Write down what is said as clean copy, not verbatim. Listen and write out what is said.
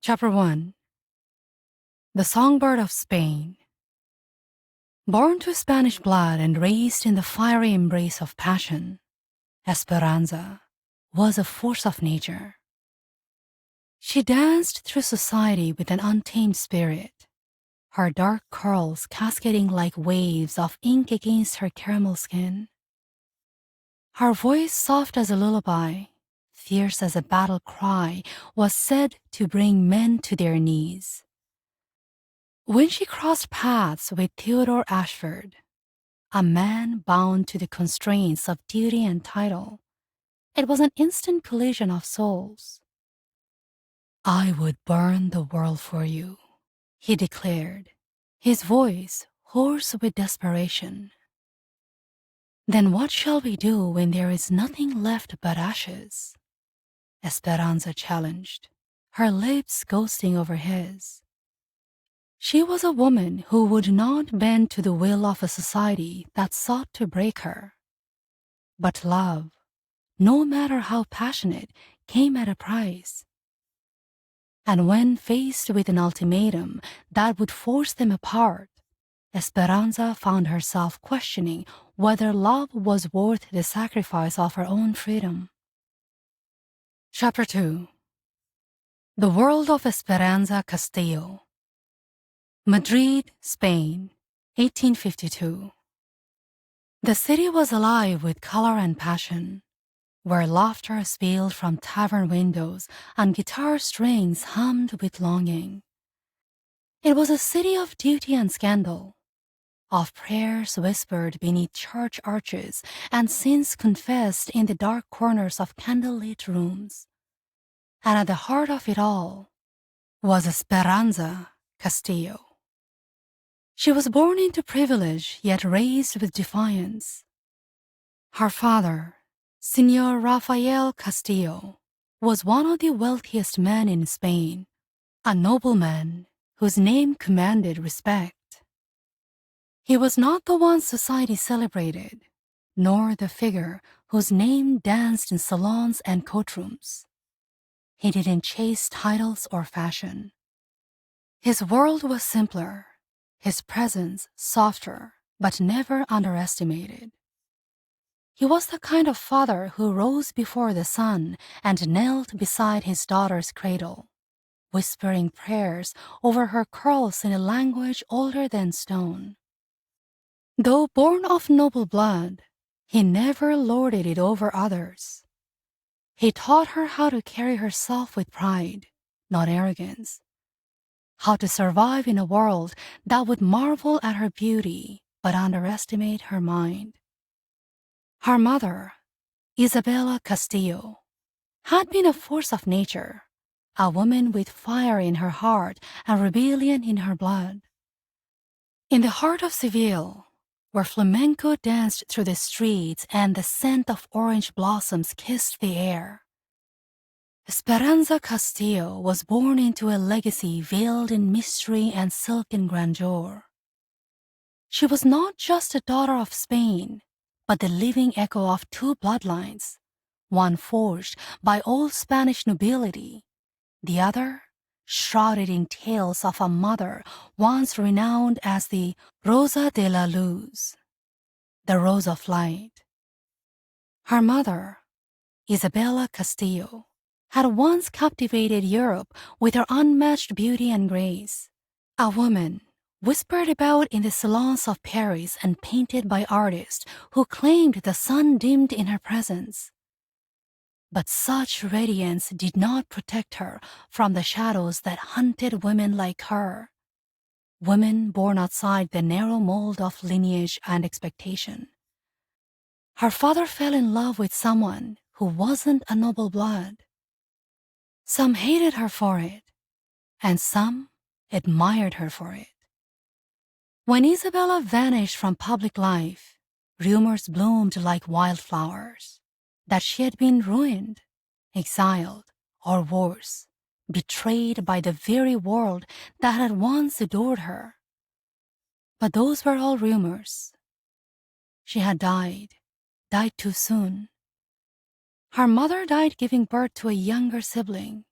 Chapter 1. The Songbird of Spain. Born to Spanish blood and raised in the fiery embrace of passion, Esperanza was a force of nature. She danced through society with an untamed spirit, her dark curls cascading like waves of ink against her caramel skin. Her voice, soft as a lullaby, fierce as a battle cry, was said to bring men to their knees. When she crossed paths with Theodore Ashford, a man bound to the constraints of duty and title, it was an instant collision of souls. "I would burn the world for you," he declared, his voice hoarse with desperation. "Then what shall we do when there is nothing left but ashes?" Esperanza challenged, her lips ghosting over his. She was a woman who would not bend to the will of a society that sought to break her. But love, no matter how passionate, came at a price. And when faced with an ultimatum that would force them apart, Esperanza found herself questioning whether love was worth the sacrifice of her own freedom. Chapter 2. The World of Esperanza Castillo. Madrid, Spain, 1852. The city was alive with color and passion, where laughter spilled from tavern windows and guitar strings hummed with longing. It was a city of duty and scandal, of prayers whispered beneath church arches and sins confessed in the dark corners of candlelit rooms. And at the heart of it all was Esperanza Castillo. She was born into privilege, yet raised with defiance. Her father, Señor Rafael Castillo, was one of the wealthiest men in Spain, a nobleman whose name commanded respect. He was not the one society celebrated, nor the figure whose name danced in salons and courtrooms. He didn't chase titles or fashion. His world was simpler, his presence softer, but never underestimated. He was the kind of father who rose before the sun and knelt beside his daughter's cradle, whispering prayers over her curls in a language older than stone. Though born of noble blood, he never lorded it over others. He taught her how to carry herself with pride, not arrogance. How to survive in a world that would marvel at her beauty but underestimate her mind. Her mother, Isabella Castillo, had been a force of nature, a woman with fire in her heart and rebellion in her blood. In the heart of Seville, where flamenco danced through the streets and the scent of orange blossoms kissed the air, Esperanza Castillo was born into a legacy veiled in mystery and silken grandeur. She was not just a daughter of Spain, but the living echo of two bloodlines, one forged by old Spanish nobility, the other shrouded in tales of a mother once renowned as the Rosa de la Luz, the Rose of Light. Her mother, Isabella Castillo, had once captivated Europe with her unmatched beauty and grace, a woman whispered about in the salons of Paris and painted by artists who claimed the sun dimmed in her presence. But such radiance did not protect her from the shadows that hunted women like her, women born outside the narrow mold of lineage and expectation. Her father fell in love with someone who wasn't a noble blood. Some hated her for it, and some admired her for it. When Isabella vanished from public life, rumors bloomed like wildflowers that she had been ruined, exiled, or worse, betrayed by the very world that had once adored her. But those were all rumors. She had died too soon. Her mother died giving birth to a younger sibling,